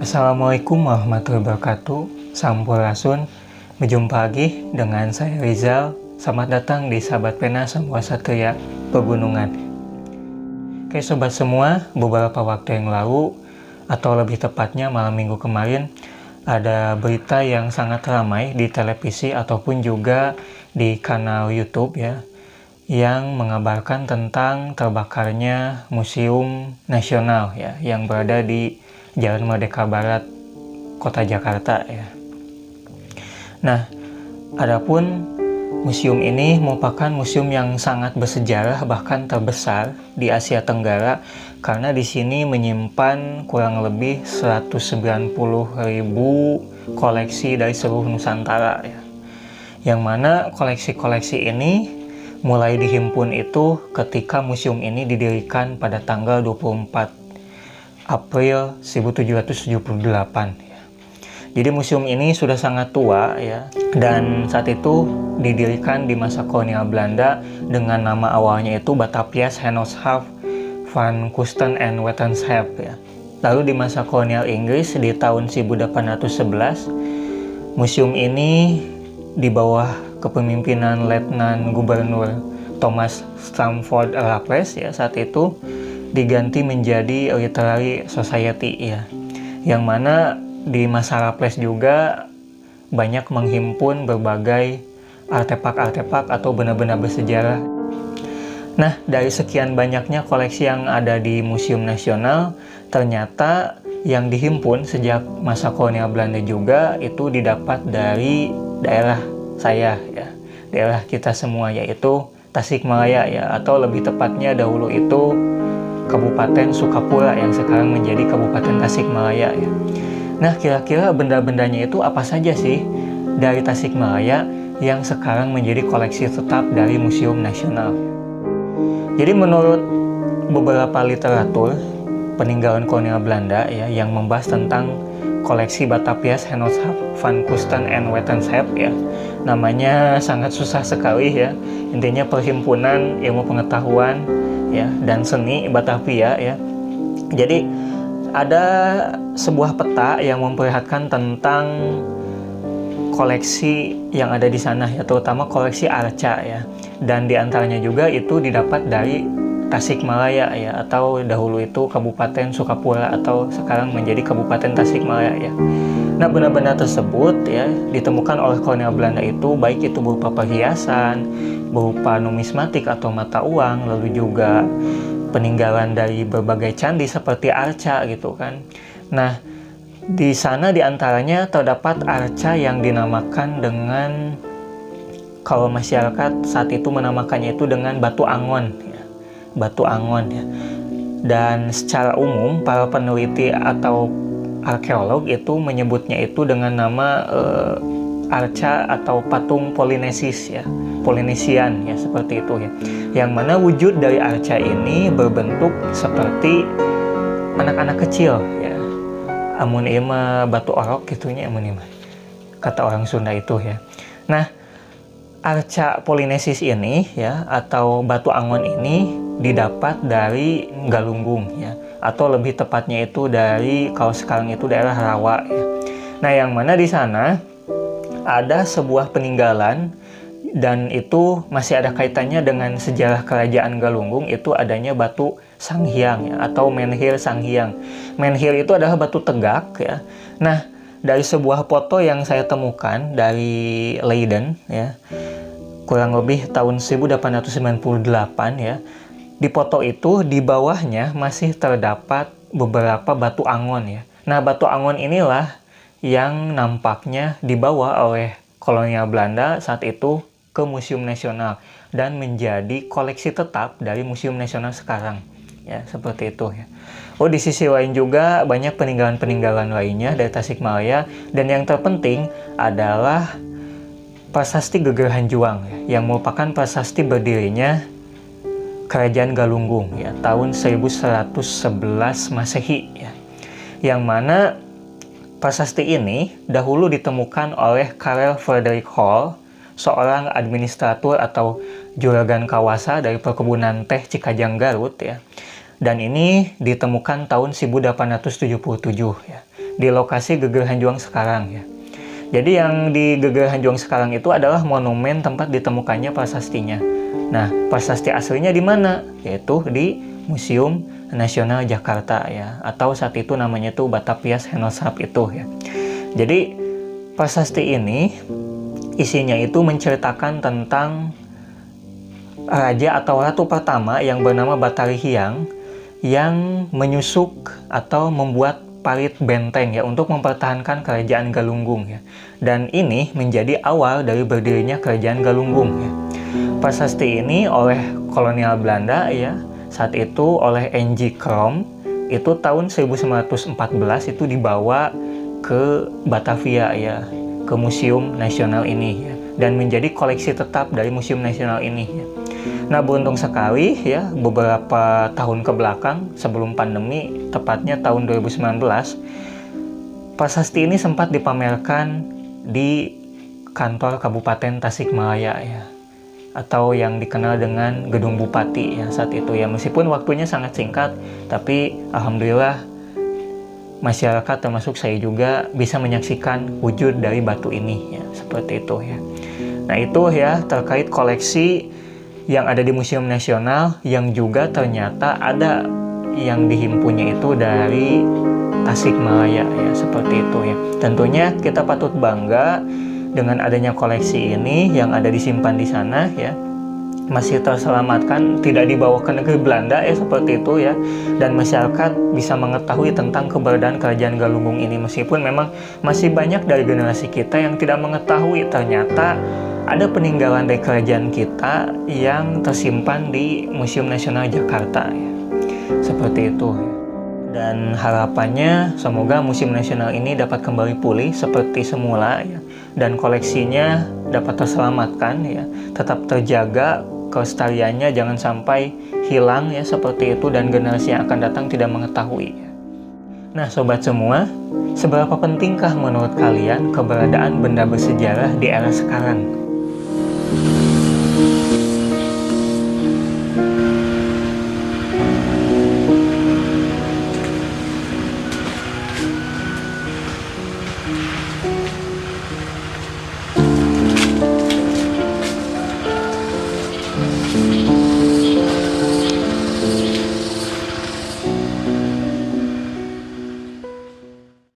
Assalamualaikum warahmatullahi wabarakatuh. Sampurasun. Berjumpa lagi dengan saya Rizal. Selamat datang di Sahabat Pena Samua Satria Pegunungan. Oke sobat semua, beberapa waktu yang lalu atau lebih tepatnya malam minggu kemarin ada berita yang sangat ramai di televisi ataupun juga di kanal YouTube ya, yang mengabarkan tentang terbakarnya Museum Nasional ya, yang berada di Jalan Merdeka Barat, Kota Jakarta ya. Nah, adapun museum ini merupakan museum yang sangat bersejarah, bahkan terbesar di Asia Tenggara, karena di sini menyimpan kurang lebih 190.000 koleksi dari seluruh Nusantara ya. Yang mana koleksi-koleksi ini mulai dihimpun itu ketika museum ini didirikan pada tanggal 24 April 1778 ya. Jadi museum ini sudah sangat tua ya, dan saat itu didirikan di masa kolonial Belanda dengan nama awalnya itu Batavia's Genootschap van Koosten en Wetenschap ya. Lalu di masa kolonial Inggris di tahun 1811, museum ini di bawah kepemimpinan Letnan Gubernur Thomas Stamford Raffles ya, saat itu diganti menjadi Literary Society ya, yang mana di masa Raffles juga banyak menghimpun berbagai artefak-artefak atau benda-benda bersejarah. Nah, dari sekian banyaknya koleksi yang ada di Museum Nasional, ternyata yang dihimpun sejak masa kolonial Belanda juga itu didapat dari daerah saya ya, daerah kita semua, yaitu Tasikmalaya ya, atau lebih tepatnya dahulu itu Kabupaten Sukapura yang sekarang menjadi Kabupaten Tasikmalaya ya. Nah, kira-kira benda-bendanya itu apa saja sih dari Tasikmalaya yang sekarang menjadi koleksi tetap dari Museum Nasional? Jadi menurut beberapa literatur peninggalan kolonial Belanda ya, yang membahas tentang koleksi Batavia's Genootschap van Koosten en Wetenschap ya, namanya sangat susah sekali ya. Intinya perhimpunan ilmu pengetahuan ya dan seni Batavia ya. Jadi ada sebuah peta yang memperlihatkan tentang koleksi yang ada di sana ya, terutama koleksi arca ya. Dan diantaranya juga itu didapat dari Tasikmalaya ya, atau dahulu itu Kabupaten Sukapura atau sekarang menjadi Kabupaten Tasikmalaya ya. Nah, benda-benda tersebut ya ditemukan oleh kolonial Belanda itu, baik itu berupa perhiasan, berupa numismatik atau mata uang, lalu juga peninggalan dari berbagai candi seperti arca gitu kan. Nah, di sana diantaranya terdapat arca yang dinamakan dengan, kalau masyarakat saat itu menamakannya itu dengan batu angon ya, batu angon ya. Dan secara umum para peneliti atau arkeolog itu menyebutnya itu dengan nama arca atau patung Polynesis ya, Polynesian ya, seperti itu ya. Yang mana wujud dari arca ini berbentuk seperti anak-anak kecil ya. Amun ima batu orok gitunya, amun ima kata orang Sunda itu ya. Nah, arca Polynesis ini ya, atau batu angon ini didapat dari Galunggung ya, atau lebih tepatnya itu dari, kalau sekarang itu daerah Rawa ya. Nah, yang mana di sana ada sebuah peninggalan dan itu masih ada kaitannya dengan sejarah kerajaan Galunggung, itu adanya batu Sanghyang ya, atau menhir Sanghyang. Menhir itu adalah batu tegak ya. Nah, dari sebuah foto yang saya temukan dari Leiden ya, kurang lebih tahun 1898 ya. Di foto itu di bawahnya masih terdapat beberapa batu angon ya. Nah, batu angon inilah yang nampaknya dibawa oleh kolonial Belanda saat itu ke Museum Nasional dan menjadi koleksi tetap dari Museum Nasional sekarang ya, seperti itu ya. Oh, di sisi lain juga banyak peninggalan-peninggalan lainnya dari Tasikmalaya, dan yang terpenting adalah Prasasti Gegerahan Juang ya, yang merupakan prasasti berdirinya Kerajaan Galunggung ya, tahun 1111 Masehi ya. Yang mana prasasti ini dahulu ditemukan oleh Karel Frederik Hall, seorang administrator atau juragan kawasa dari perkebunan teh Cikajang Garut ya. Dan ini ditemukan tahun 1877 ya. di lokasi Geger Hanjuang sekarang ya. Jadi yang di Geger Hanjuang sekarang itu adalah monumen tempat ditemukannya prasastinya. Nah, prasasti aslinya di mana? Yaitu di Museum Nasional Jakarta ya, atau saat itu namanya tuh Batavias Hennoschap itu ya. Jadi prasasti ini isinya itu menceritakan tentang raja atau ratu pertama yang bernama Batari Hyang yang menyusuk atau membuat parit benteng ya untuk mempertahankan kerajaan Galunggung ya. Dan ini menjadi awal dari berdirinya kerajaan Galunggung ya. Prasasti ini oleh kolonial Belanda ya, saat itu oleh N.J. Krom, itu tahun 1914 itu dibawa ke Batavia ya, ke Museum Nasional ini ya, dan menjadi koleksi tetap dari Museum Nasional ini ya. Nah, beruntung sekali ya, beberapa tahun ke belakang sebelum pandemi, tepatnya tahun 2019, prasasti ini sempat dipamerkan di kantor Kabupaten Tasikmalaya ya, atau yang dikenal dengan Gedung Bupati ya saat itu ya. Meskipun waktunya sangat singkat, tapi alhamdulillah masyarakat termasuk saya juga bisa menyaksikan wujud dari batu ini ya, seperti itu ya. Nah, itu ya terkait koleksi yang ada di Museum Nasional, yang juga ternyata ada yang dihimpunnya itu dari Tasikmalaya ya, seperti itu ya. Tentunya kita patut bangga dengan adanya koleksi ini yang ada disimpan di sana ya, masih terselamatkan, tidak dibawa ke negeri Belanda ya, seperti itu ya. Dan masyarakat bisa mengetahui tentang keberadaan kerajaan Galunggung ini, meskipun memang masih banyak dari generasi kita yang tidak mengetahui ternyata ada peninggalan dari kerajaan kita yang tersimpan di Museum Nasional Jakarta ya. Seperti itu ya. Dan harapannya semoga Museum Nasional ini dapat kembali pulih seperti semula ya, dan koleksinya dapat terselamatkan ya, tetap terjaga kelestariannya, jangan sampai hilang ya, seperti itu, dan generasi yang akan datang tidak mengetahui ya. Nah, sobat semua, seberapa pentingkah menurut kalian keberadaan benda bersejarah di era sekarang?